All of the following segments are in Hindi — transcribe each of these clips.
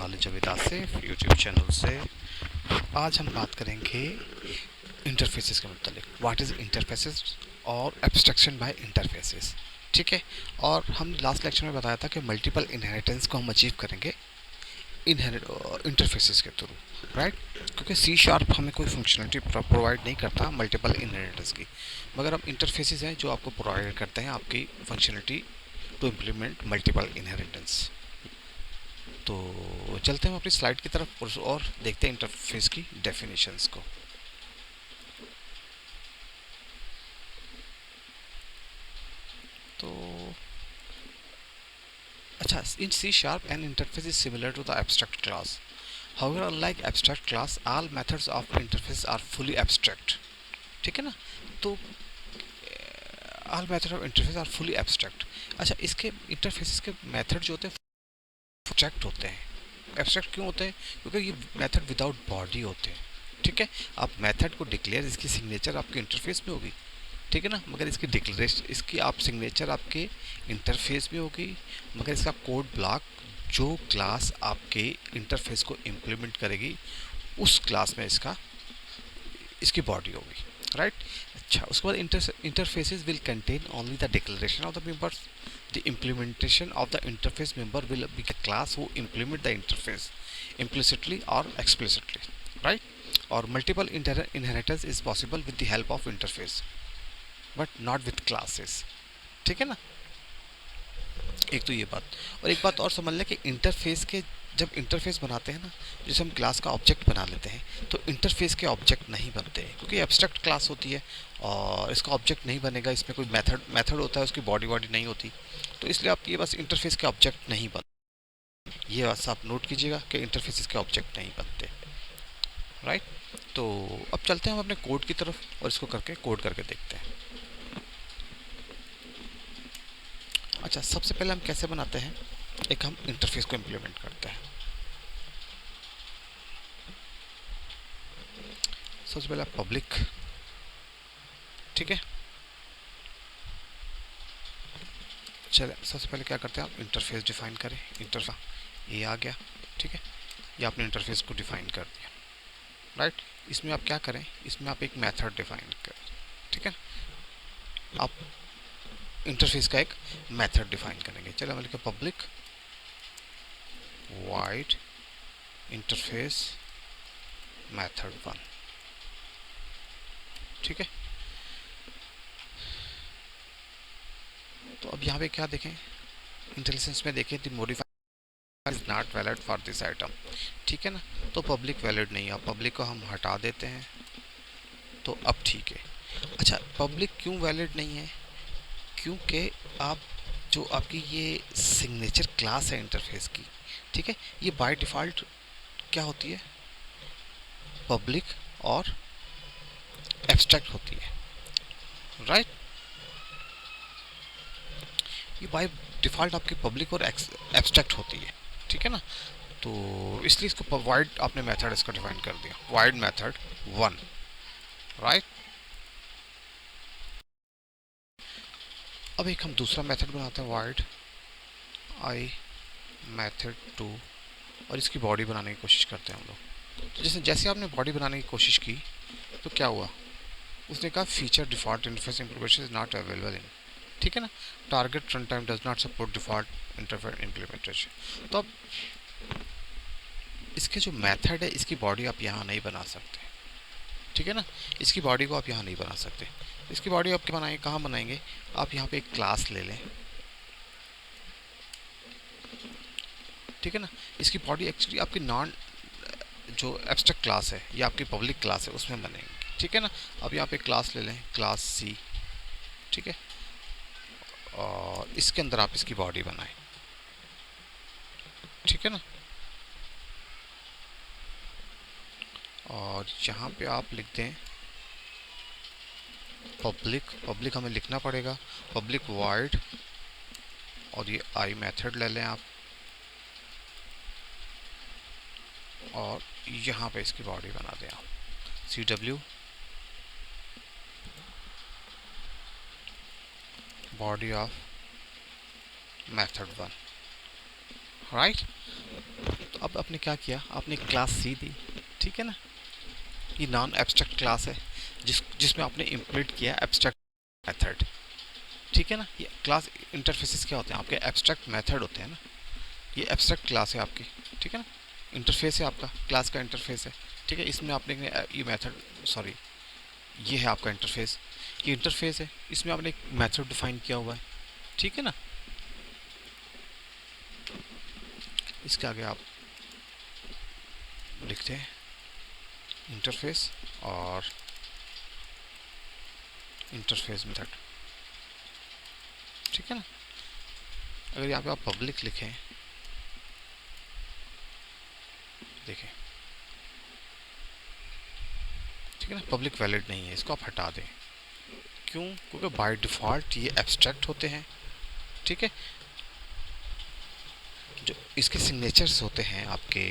Knowledge with Asif YouTube channel से। आज हम बात करेंगे इंटरफेसेस के मतलब व्हाट इज़ इंटरफेसेस और एब्स्ट्रैक्शन बाय इंटरफेसेस। ठीक है, और हम लास्ट लेक्चर में बताया था कि मल्टीपल इनहेरिटेंस को हम अचीव करेंगे इंटरफेसेस के थ्रू, राइट। क्योंकि सी शार्प हमें कोई फंक्शनलिटी प्रोवाइड नहीं करता मल्टीपल इनहेरिटेंस की, मगर हम इंटरफेसेस हैं जो आपको प्रोवाइड करते हैं आपकी functionality to implement multiple inheritance. तो चलते हैं अपनी स्लाइड की तरफ और देखते हैं इंटरफेस की डेफिनेशंस को। तो अच्छा, in C sharp an interface is similar to the abstract class. However unlike abstract class all methods of interface are fully abstract. ठीक है ना, तो all method of interface are fully abstract. अच्छा, इसके इंटरफेसेस के मेथड जो होते हैं एब्स्ट्रैक्ट होते हैं। एब्स्ट्रैक्ट क्यों होते हैं? क्योंकि ये मेथड विदाउट बॉडी होते हैं। ठीक है, आप मेथड को डिक्लेयर, इसकी सिग्नेचर आपके इंटरफेस में होगी, ठीक है ना, मगर इसकी डिक्लेरेशन, इसकी आप सिग्नेचर आपके इंटरफेस में होगी, मगर इसका कोड ब्लॉक जो क्लास आपके इंटरफेस को इम्प्लीमेंट करेगी उस क्लास में इसकी बॉडी होगी, राइट। अच्छा, उसके बाद interfaces will contain only the declaration of the members. The implementation of the interface member will be the class who implement the interface implicitly or explicitly, right? Or multiple inheritance is possible with the help of interface, but not with classes. ठीक है ना, एक तो ये बात। और एक बात और समझ लें कि इंटरफेस के जब इंटरफेस बनाते हैं ना, जैसे हम क्लास का ऑब्जेक्ट बना लेते हैं तो इंटरफेस के ऑब्जेक्ट नहीं बनते हैं, क्योंकि एब्स्ट्रैक्ट क्लास होती है और इसका ऑब्जेक्ट नहीं बनेगा। इसमें कोई मेथड होता है, उसकी बॉडी नहीं होती, तो इसलिए आप ये बस इंटरफेस के ऑब्जेक्ट नहीं बनते। ये बस आप नोट कीजिएगा कि इंटरफेस के ऑब्जेक्ट नहीं बनते, राइट। तो अब चलते हैं हम अपने कोड की तरफ और इसको कोड करके देखते हैं। अच्छा, सबसे पहले हम कैसे बनाते हैं, एक हम इंटरफेस को इम्प्लीमेंट करते हैं। सबसे पहले पब्लिक, ठीक है। चले, सबसे पहले क्या करते हैं, आप इंटरफेस डिफाइन करें। इंटरफेस ये आ गया, ठीक है, ये आपने इंटरफेस को डिफाइन कर दिया, राइट। इसमें आप क्या करें, इसमें आप एक मेथड डिफाइन करें, ठीक है। आप इंटरफेस का एक मेथड डिफाइन करेंगे। चलो हम लिखे पब्लिक वाइड इंटरफेस मेथड 1, ठीक है। तो अब यहाँ पे क्या देखें, इंटेलिजेंस में देखें, the modifier is not valid for this item, ठीक है ना। तो पब्लिक वैलिड नहीं है, पब्लिक को हम हटा देते हैं, तो अब ठीक है। अच्छा, पब्लिक क्यों वैलिड नहीं है? क्योंकि आप जो आपकी ये सिग्नेचर क्लास है इंटरफेस की, ठीक है, ये बाय डिफ़ॉल्ट क्या होती है, पब्लिक और एब्स्ट्रैक्ट होती है, राइट। ये बाय डिफ़ॉल्ट आपकी पब्लिक और एब्स्ट्रैक्ट होती है, ठीक है ना। तो इसलिए इसको वाइड आपने मेथड इसका डिफाइन कर दिया, वाइड मेथड 1, राइट। अब एक हम दूसरा मेथड बनाते हैं, वाइड आई मेथड 2, और इसकी बॉडी बनाने की कोशिश करते हैं हम लोग। तो जैसे जैसे आपने बॉडी बनाने की कोशिश की तो क्या हुआ, उसने कहा feature default interface implementation is not available in, ठीक है ना, target run time does not support default interface implementation. तो अब इसके जो मेथड है इसकी बॉडी आप यहाँ नहीं बना सकते, ठीक है ना, इसकी बॉडी को आप यहाँ नहीं बना सकते। इसकी बॉडी आप बनाएंगे, कहाँ बनाएंगे, आप यहाँ पे एक क्लास ले लें, ठीक है ना। इसकी बॉडी एक्चुअली आपकी नॉन जो एब्स्ट्रैक्ट क्लास है या आपकी पब्लिक क्लास है उसमें बनेंगे, ठीक है ना। अब यहाँ पे क्लास ले लें, क्लास सी, ठीक है, और इसके अंदर आप इसकी बॉडी बनाएं, ठीक है ना। और यहाँ पे आप लिख दें पब्लिक हमें लिखना पड़ेगा, पब्लिक वाइड, और ये आई मेथड ले लें आप, और यहाँ पे इसकी बॉडी बना दें आप, C W body of method 1, right. तो अब आपने क्या किया, आपने क्लास सी दी, ठीक है ना। ये नॉन एब्स्ट्रैक्ट क्लास है जिसमें आपने इंप्लीट किया एब्स्ट्रैक्ट मेथड, ठीक है ना। ये क्लास इंटरफेसेस क्या होते हैं, आपके एब्स्ट्रैक्ट मेथड होते हैं ना। ये एब्स्ट्रैक्ट क्लास है आपकी, ठीक है ना। इंटरफेस है आपका, क्लास का इंटरफेस है, ठीक है। इसमें आपने ये मेथड, सॉरी, ये है आपका इंटरफेस, ये इंटरफेस है, इसमें आपने एक मेथड डिफाइन किया हुआ है, ठीक है ना। इसके आगे आप लिखते हैं इंटरफेस और इंटरफेस मेथड, ठीक है ना। अगर यहाँ पे आप पब्लिक लिखें, देखें, ठीक है ना, पब्लिक वैलिड नहीं है, इसको आप हटा दें। क्यों? क्योंकि बाय डिफ़ॉल्ट ये एब्स्ट्रैक्ट होते हैं, ठीक है। जो इसके सिग्नेचर्स होते हैं आपके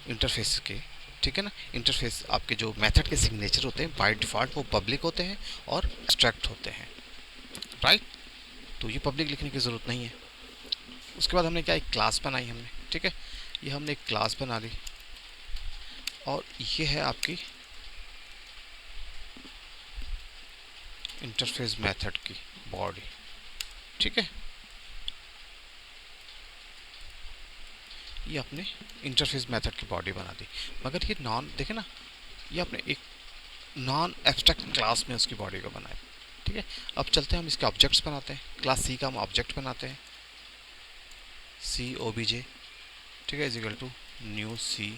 इंटरफेस के, ठीक है ना, इंटरफेस आपके जो मेथड के सिग्नेचर होते हैं बाय डिफ़ॉल्ट वो पब्लिक होते हैं और एब्स्ट्रैक्ट होते हैं, राइट। तो ये पब्लिक लिखने की ज़रूरत नहीं है। उसके बाद हमने क्या, एक क्लास बनाई हमने, ठीक है। ये हमने एक क्लास बना ली और ये है आपकी इंटरफेस मेथड की बॉडी, ठीक है। ये अपने इंटरफेस मेथड की बॉडी बना दी, मगर ये नॉन, देखे ना, ये आपने एक नॉन एब्स्ट्रैक्ट क्लास में उसकी बॉडी को बनाया, ठीक है। अब चलते हैं हम इसके ऑब्जेक्ट्स बनाते हैं। क्लास सी का हम ऑब्जेक्ट बनाते हैं, सी ओ बी जे, ठीक है, इजिकल टू न्यू सी,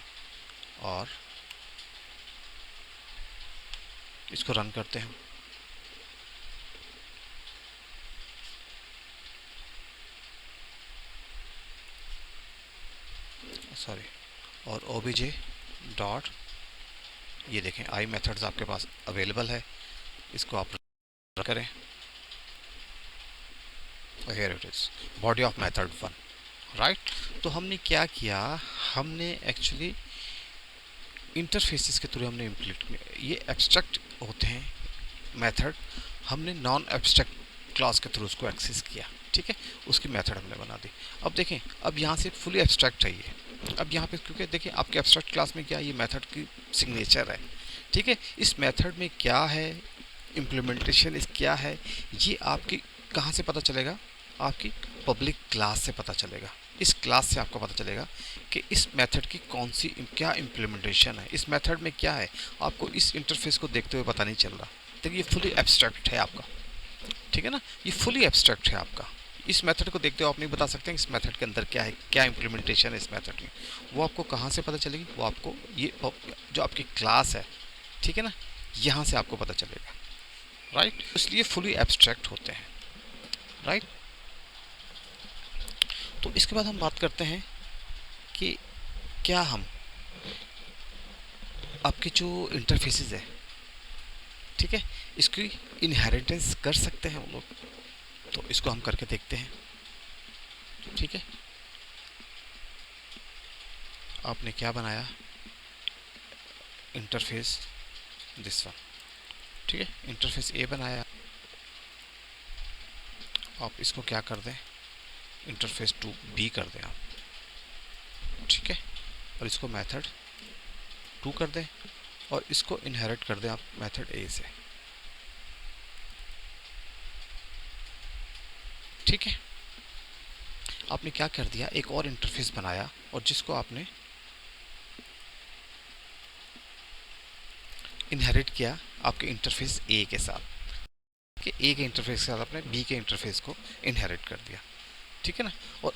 और इसको रन करते हैं। सॉरी, और ओ बी जे डॉट, ये देखें आई मेथड्स आपके पास अवेलेबल है, इसको आप रन करें। Here it is body of method 1, right. तो हमने क्या किया, हमने एक्चुअली इंटरफेसेस के थ्रू हमने इम्प्लीट किया। ये एब्स्ट्रैक्ट होते हैं मेथड, हमने नॉन एब्स्ट्रैक्ट क्लास के थ्रू उसको एक्सेस किया, ठीक है। उसकी मेथड हमने बना दी। अब देखें, अब यहाँ से फुली एब्स्ट्रैक्ट है ये। अब यहाँ पे क्योंकि देखिए आपके एब्स्ट्रैक्ट क्लास में क्या, ये मेथड की सिग्नेचर है, ठीक है। इस मेथड में क्या है, इम्प्लीमेंटेशन इस क्या है, ये आपकी कहाँ से पता चलेगा, आपकी पब्लिक क्लास से पता चलेगा। इस क्लास से आपको पता चलेगा कि इस मेथड की कौन सी क्या इम्प्लीमेंटेशन है, इस मेथड में क्या है। आपको इस इंटरफेस को देखते हुए पता नहीं चल रहा। देखिए ये फुली एब्स्ट्रैक्ट है आपका, ठीक है ना, ये फुली एब्स्ट्रैक्ट है आपका। इस मेथड को देखते हुए आप नहीं बता सकते हैं इस मेथड के अंदर क्या है, क्या इम्प्लीमेंटेशन है इस मेथड में। वो आपको कहाँ से पता चलेगी, वो आपको ये जो आपकी क्लास है, ठीक है ना, यहाँ से आपको पता चलेगा, राइट। इसलिए फुली एब्स्ट्रैक्ट होते हैं, राइट। तो इसके बाद हम बात करते हैं कि क्या हम आपके जो इंटरफेसेस है, ठीक है, इसकी इनहेरिटेंस कर सकते हैं हम लोग। तो इसको हम करके देखते हैं, ठीक है। आपने क्या बनाया, इंटरफेस दिस वन, ठीक है, इंटरफेस ए बनाया। आप इसको क्या कर दें, इंटरफेस टू बी कर दें आप, ठीक है, और इसको मेथड टू कर दें और इसको इनहेरिट कर दें आप मेथड ए से, ठीक है। आपने क्या कर दिया, एक और इंटरफेस बनाया और जिसको आपने इनहेरिट किया आपके इंटरफेस ए के साथ, कि ए के इंटरफेस के साथ आपने बी के इंटरफेस को इनहेरिट कर दिया, ठीक है ना। और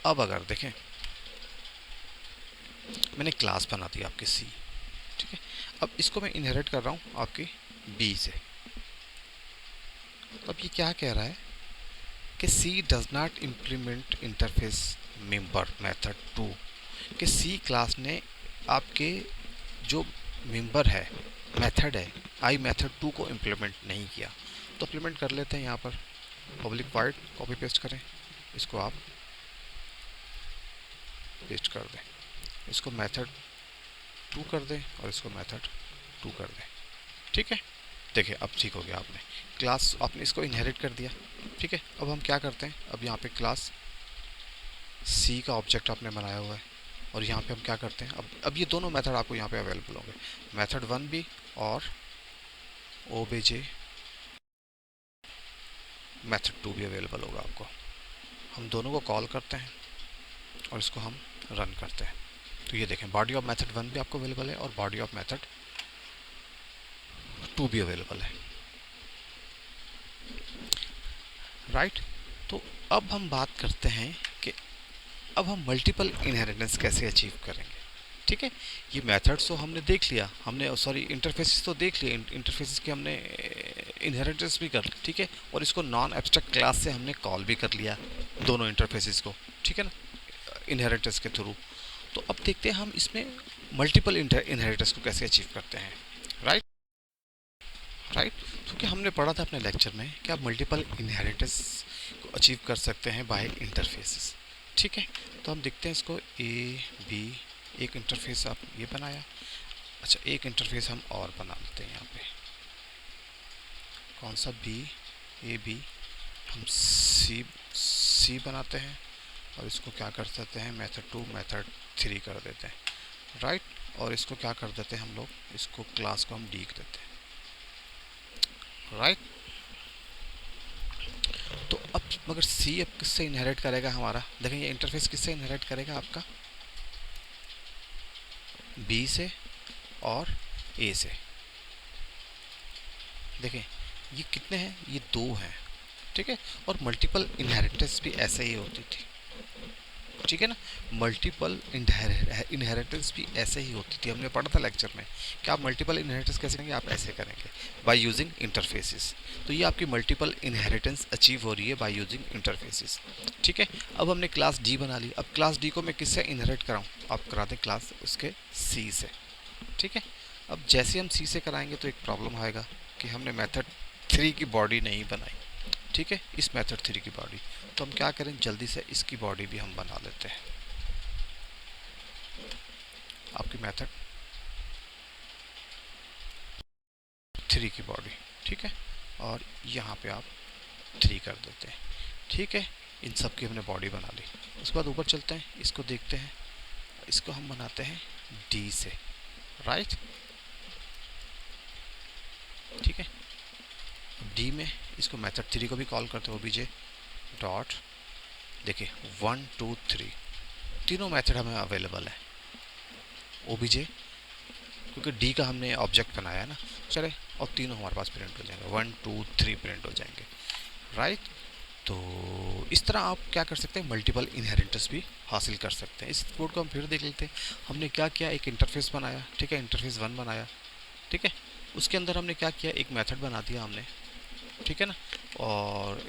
अब अगर देखें, मैंने क्लास बना दी आपके सी, ठीक है। अब इसको मैं इनहेरिट कर रहा हूँ आपकी बी से। अब ये क्या कह रहा है कि C does not implement interface member method two, कि सी क्लास ने आपके जो मेंबर है, मेथड है आई मेथड टू को इम्प्लीमेंट नहीं किया। तो इम्प्लीमेंट कर लेते हैं, यहाँ पर पब्लिक वाइड कॉपी पेस्ट करें, इसको आप पेस्ट कर दें, इसको मेथड टू कर दें और इसको मेथड टू कर दें, ठीक है। देखिए अब ठीक हो गया, आपने क्लास, आपने इसको इनहेरिट कर दिया, ठीक है। अब हम क्या करते हैं, अब यहाँ पे क्लास सी का ऑब्जेक्ट आपने बनाया हुआ है, और यहाँ पे हम क्या करते हैं, अब ये दोनों मेथड आपको यहाँ पे अवेलेबल होंगे, मेथड 1 भी और ओबीजे मेथड 2 भी अवेलेबल होगा आपको। हम दोनों को कॉल करते हैं और इसको हम रन करते हैं। तो ये देखें, बॉडी ऑफ मेथड 1 भी आपको अवेलेबल है और बॉडी ऑफ मेथड 2 भी अवेलेबल है, राइट। तो अब हम बात करते हैं कि अब हम मल्टीपल इनहेरिटेंस कैसे अचीव करेंगे। ठीक है, ये मेथड्स तो हमने देख लिया, हमने सॉरी इंटरफेसेस तो देख लिए, इंटरफेसेस की हमने इनहेरिटेंस भी कर ली, ठीक है, और इसको नॉन एब्स्ट्रैक्ट क्लास से हमने कॉल भी कर लिया दोनों इंटरफेसेस को, ठीक है ना, इनहेरिटेंस के थ्रू। तो अब देखते हैं हम इसमें मल्टीपल इनहेरिटेंस को कैसे अचीव करते हैं, राइट राइट। क्योंकि हमने पढ़ा था अपने लेक्चर में कि आप मल्टीपल इनहेरिटेंस को अचीव कर सकते हैं बाय इंटरफेसेस, ठीक है। तो हम देखते हैं इसको ए बी, एक इंटरफेस आप ये बनाया, अच्छा एक इंटरफेस हम और बना लेते हैं यहाँ पे, कौन सा, बी ए बी, हम सी बनाते हैं और इसको क्या कर सकते हैं, मेथड 2 मेथड 3 कर देते हैं, राइट। और इसको क्या कर देते हैं हम लोग, इसको क्लास को हम डी देते हैं, राइट। तो अब मगर सी अब किससे इनहेरिट करेगा हमारा, देखें ये इंटरफेस किससे इनहेरिट करेगा आपका, बी से और ए से। देखें ये कितने हैं, ये 2 हैं, ठीक है। और मल्टीपल इनहेरिटेंस भी ऐसे ही होती थी, ठीक है ना, मल्टीपल इनहेरिटेंस भी ऐसे ही होती थी, हमने पढ़ा था लेक्चर में कि आप मल्टीपल इनहेरिटेंस कैसे करेंगे, आप ऐसे करेंगे बाय यूजिंग इंटरफेसेस। तो ये आपकी मल्टीपल इनहेरिटेंस अचीव हो रही है बाय यूजिंग इंटरफेसेस, ठीक है। अब हमने क्लास डी बना ली, अब क्लास डी को मैं किससे इनहेरिट कराऊँ, आप करा दें क्लास उसके सी से, ठीक है। अब जैसे हम सी से कराएंगे तो एक प्रॉब्लम आएगा कि हमने मेथड 3 की बॉडी नहीं बनाई, ठीक है, इस मेथड 3 की बॉडी। तो हम क्या करें, जल्दी से इसकी बॉडी भी हम बना लेते हैं, आपकी मेथड 3 की बॉडी, ठीक है, और यहाँ पे आप 3 कर देते हैं, ठीक है। इन सब की हमने बॉडी बना ली। उसके बाद ऊपर चलते हैं, इसको देखते हैं, इसको हम बनाते हैं डी से, राइट, ठीक है। डी में इसको मेथड 3 को भी कॉल करते हैं, ओबीजे डॉट, देखिए 1 2 3 तीनों मेथड हमें अवेलेबल है, ओबीजे क्योंकि डी का हमने ऑब्जेक्ट बनाया है ना, चले, और तीनों हमारे पास प्रिंट हो जाएंगे, 1 2 3 प्रिंट हो जाएंगे, राइट। तो इस तरह आप क्या कर सकते हैं, मल्टीपल इनहेरिटेंस भी हासिल कर सकते हैं। इस कोड को हम फिर देख लेते हैं, हमने क्या किया, एक इंटरफेस बनाया, ठीक है, इंटरफेस 1 बनाया, ठीक है। उसके अंदर हमने क्या किया, एक मेथड बना दिया हमने, ठीक है ना, और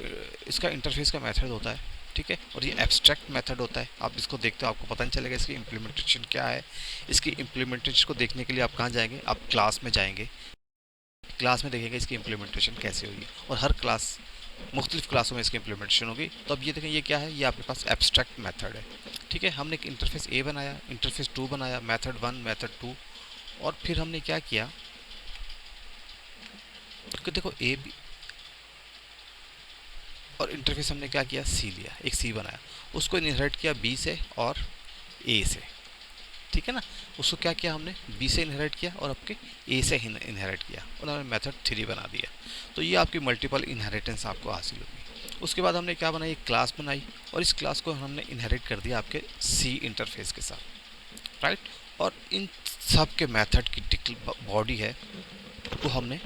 इसका इंटरफेस का मेथड होता है, ठीक है, और ये एब्स्ट्रैक्ट मेथड होता है। आप इसको देखते हो आपको पता नहीं चलेगा इसकी इम्प्लीमेंटेशन क्या है। इसकी इम्प्लीमेंटेशन को देखने के लिए आप कहाँ जाएंगे, आप क्लास में जाएंगे, क्लास में देखेंगे इसकी इम्प्लीमेंटेशन कैसे हुई, और हर क्लास मुख्तलिफ क्लासों में इसकी इम्प्लीमेंटेशन होगी। तो अब ये देखें ये क्या है, ये आपके पास एब्स्ट्रैक्ट मेथड है, ठीक है। हमने एक इंटरफेस ए बनाया, इंटरफेस 2 बनाया, मेथड 1 मेथड 2, और फिर हमने क्या किया कि देखो ए बी, और इंटरफेस हमने क्या किया, सी लिया, एक सी बनाया, उसको इनहेरिट किया बी से और ए से, ठीक है ना। उसको क्या किया हमने, बी से इनहेरिट किया और आपके ए से इनहेरिट किया, और हमने मेथड 3 बना दिया। तो ये आपकी मल्टीपल इनहेरिटेंस आपको हासिल होगी। उसके बाद हमने क्या बनाई, एक क्लास बनाई, और इस क्लास को हमने इनहेरिट कर दिया आपके सी इंटरफेस के साथ, राइट। और इन सब के मेथड की बॉडी है वो हमने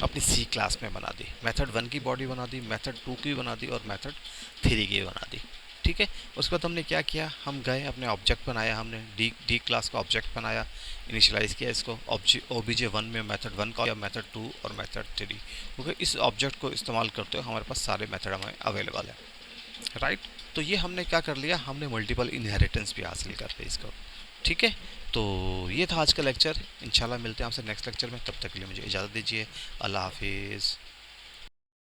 अपनी सी क्लास में बना दी, मेथड 1 की बॉडी बना दी, मेथड 2 की बना दी और मेथड 3 की बना दी, ठीक है। उसके बाद हमने क्या किया, हम गए अपने ऑब्जेक्ट बनाया, हमने डी क्लास का ऑब्जेक्ट बनाया, इनिशियलाइज किया इसको, ओबीजे 1 में मेथड 1 का, मेथड 2 और मेथड 3, क्योंकि इस ऑब्जेक्ट को इस्तेमाल करते हुए हमारे पास सारे मेथड हमें अवेलेबल है, राइट। तो ये हमने क्या कर लिया, हमने मल्टीपल इनहेरिटेंस भी हासिल कर ली इसको, ठीक है। तो ये था आज का लेक्चर, इंशाल्लाह मिलते हैं आपसे नेक्स्ट लेक्चर में, तब तक के लिए मुझे इजाज़त दीजिए, अल्लाह हाफिज़।